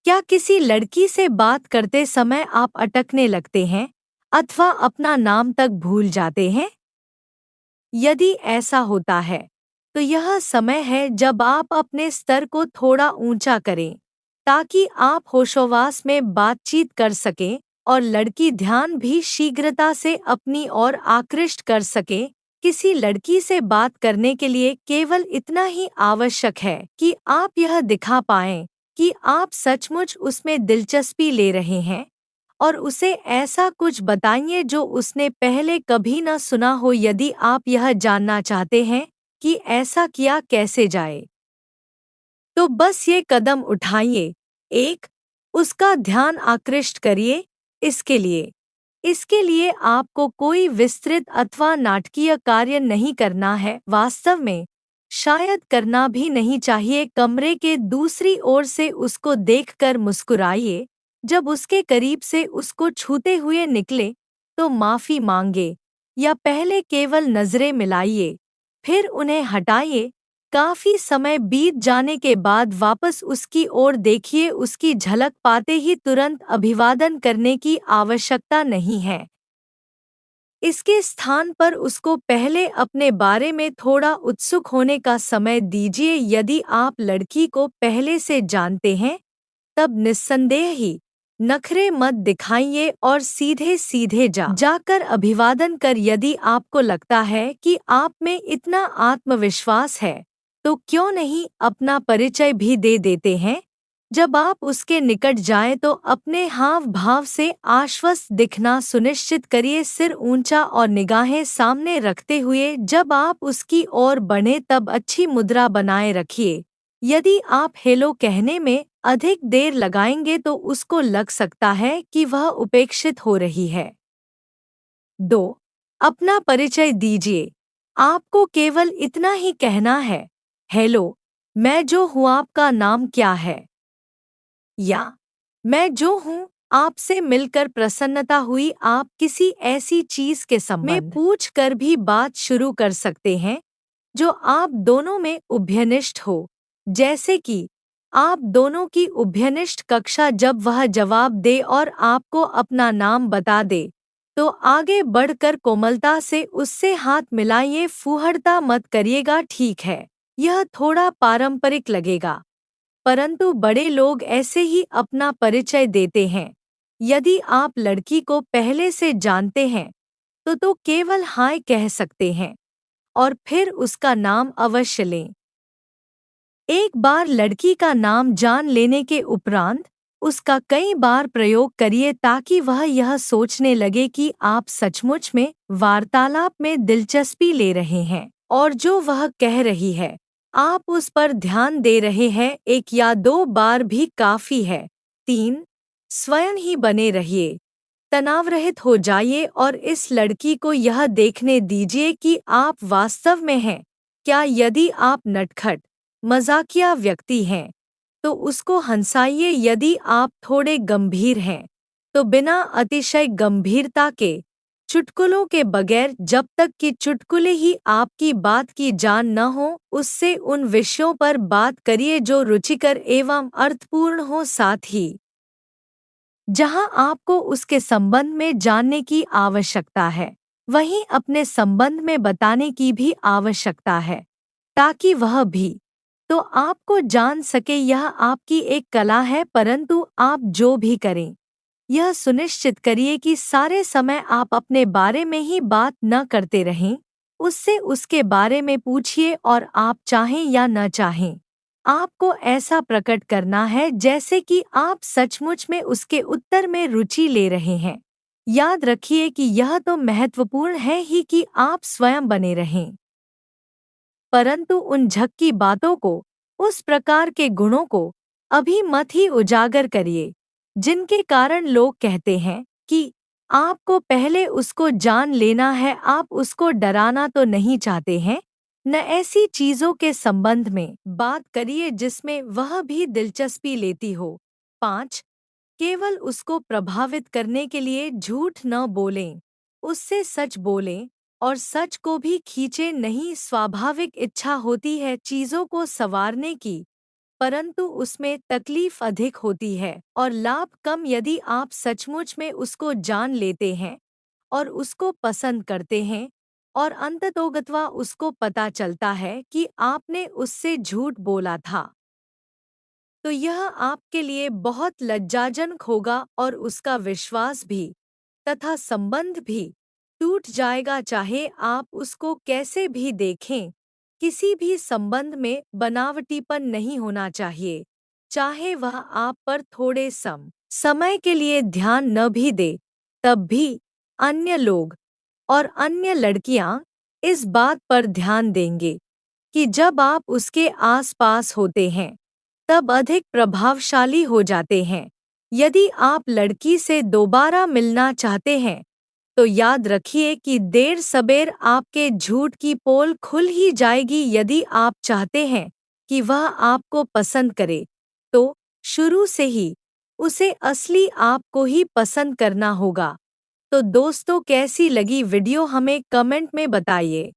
क्या किसी लड़की से बात करते समय आप अटकने लगते हैं अथवा अपना नाम तक भूल जाते हैं? यदि ऐसा होता है, तो यह समय है जब आप अपने स्तर को थोड़ा ऊंचा करें, ताकि आप होशोवास में बातचीत कर सकें और लड़की ध्यान भी शीघ्रता से अपनी ओर आकृष्ट कर सके। किसी लड़की से बात करने के लिए केवल इतना ही आवश्यक है कि आप यह दिखा पाएं कि आप सचमुच उसमें दिलचस्पी ले रहे हैं और उसे ऐसा कुछ बताइए जो उसने पहले कभी न सुना हो। यदि आप यह जानना चाहते हैं कि ऐसा किया कैसे जाए, तो बस ये कदम उठाइए। एक, उसका ध्यान आकृष्ट करिए। इसके लिए आपको कोई विस्तृत अथवा नाटकीय कार्य नहीं करना है। वास्तव में शायद करना भी नहीं चाहिए। कमरे के दूसरी ओर से उसको देखकर मुस्कुराइए। जब उसके करीब से उसको छूते हुए निकले तो माफी मांगे या पहले केवल नजरें मिलाइए, फिर उन्हें हटाइए। काफी समय बीत जाने के बाद वापस उसकी ओर देखिए। उसकी झलक पाते ही तुरंत अभिवादन करने की आवश्यकता नहीं है। इसके स्थान पर उसको पहले अपने बारे में थोड़ा उत्सुक होने का समय दीजिए। यदि आप लड़की को पहले से जानते हैं, तब निस्संदेह ही नखरे मत दिखाइए और सीधे सीधे जाकर अभिवादन कर। यदि आपको लगता है कि आप में इतना आत्मविश्वास है, तो क्यों नहीं अपना परिचय भी दे देते हैं। जब आप उसके निकट जाएं तो अपने हाव भाव से आश्वस्त दिखना सुनिश्चित करिए। सिर ऊंचा और निगाहें सामने रखते हुए जब आप उसकी ओर बढ़ें तब अच्छी मुद्रा बनाए रखिए। यदि आप हेलो कहने में अधिक देर लगाएंगे तो उसको लग सकता है कि वह उपेक्षित हो रही है। 2. अपना परिचय दीजिए। आपको केवल इतना ही कहना है, हेलो, मैं जो हूँ। आपका नाम क्या है? या मैं जो हूँ, आपसे मिलकर प्रसन्नता हुई। आप किसी ऐसी चीज के संबंध में पूछ कर भी बात शुरू कर सकते हैं जो आप दोनों में उभयनिष्ठ हो, जैसे कि आप दोनों की उभयनिष्ठ कक्षा। जब वह जवाब दे और आपको अपना नाम बता दे, तो आगे बढ़कर कोमलता से उससे हाथ मिलाइए। फूहड़ता मत करिएगा, ठीक है? यह थोड़ा पारंपरिक लगेगा, परंतु बड़े लोग ऐसे ही अपना परिचय देते हैं। यदि आप लड़की को पहले से जानते हैं, तो केवल हाय कह सकते हैं और फिर उसका नाम अवश्य लें। एक बार लड़की का नाम जान लेने के उपरांत उसका कई बार प्रयोग करिए, ताकि वह यह सोचने लगे कि आप सचमुच में वार्तालाप में दिलचस्पी ले रहे हैं और जो वह कह रही है आप उस पर ध्यान दे रहे हैं। 1 या 2 बार भी काफी है। 3. स्वयं ही बने रहिए। तनावरहित हो जाइए और इस लड़की को यह देखने दीजिए कि आप वास्तव में हैं क्या। यदि आप नटखट मजाकिया व्यक्ति हैं, तो उसको हंसाइए। यदि आप थोड़े गंभीर हैं, तो बिना अतिशय गंभीरता के, चुटकुलों के बगैर, जब तक कि चुटकुले ही आपकी बात की जान न हो, उससे उन विषयों पर बात करिए जो रुचिकर एवं अर्थपूर्ण हो। साथ ही जहां आपको उसके संबंध में जानने की आवश्यकता है, वहीं अपने संबंध में बताने की भी आवश्यकता है, ताकि वह भी तो आपको जान सके। यह आपकी एक कला है, परंतु आप जो भी करें, यह सुनिश्चित करिए कि सारे समय आप अपने बारे में ही बात न करते रहें। उससे उसके बारे में पूछिए और आप चाहें या न चाहें, आपको ऐसा प्रकट करना है जैसे कि आप सचमुच में उसके उत्तर में रुचि ले रहे हैं। याद रखिए कि यह तो महत्वपूर्ण है ही कि आप स्वयं बने रहें, परंतु उन झक्की बातों को, उस प्रकार के गुणों को अभी मत ही उजागर करिए जिनके कारण लोग कहते हैं कि आपको पहले उसको जान लेना है। आप उसको डराना तो नहीं चाहते हैं। न ऐसी चीजों के संबंध में बात करिए जिसमें वह भी दिलचस्पी लेती हो। 5. केवल उसको प्रभावित करने के लिए झूठ न बोलें, उससे सच बोलें और सच को भी खींचे नहीं। स्वाभाविक इच्छा होती है चीजों को संवारने की, परंतु उसमें तकलीफ अधिक होती है और लाभ कम यदि आप सचमुच में उसको जान लेते हैं और उसको पसंद करते हैं और अंततोगत्वा उसको पता चलता है कि आपने उससे झूठ बोला था, तो यह आपके लिए बहुत लज्जाजनक होगा और उसका विश्वास भी तथा संबंध भी टूट जाएगा। चाहे आप उसको कैसे भी देखें, किसी भी संबंध में बनावटीपन नहीं होना चाहिए। चाहे वह आप पर थोड़े समय के लिए ध्यान न भी दे, तब भी अन्य लोग और अन्य लड़कियां इस बात पर ध्यान देंगे कि जब आप उसके आसपास होते हैं तब अधिक प्रभावशाली हो जाते हैं। यदि आप लड़की से दोबारा मिलना चाहते हैं तो याद रखिए कि देर सबेर आपके झूठ की पोल खुल ही जाएगी। यदि आप चाहते हैं कि वह आपको पसंद करे तो शुरू से ही उसे असली आपको ही पसंद करना होगा। तो दोस्तों, कैसी लगी वीडियो हमें कमेंट में बताइए।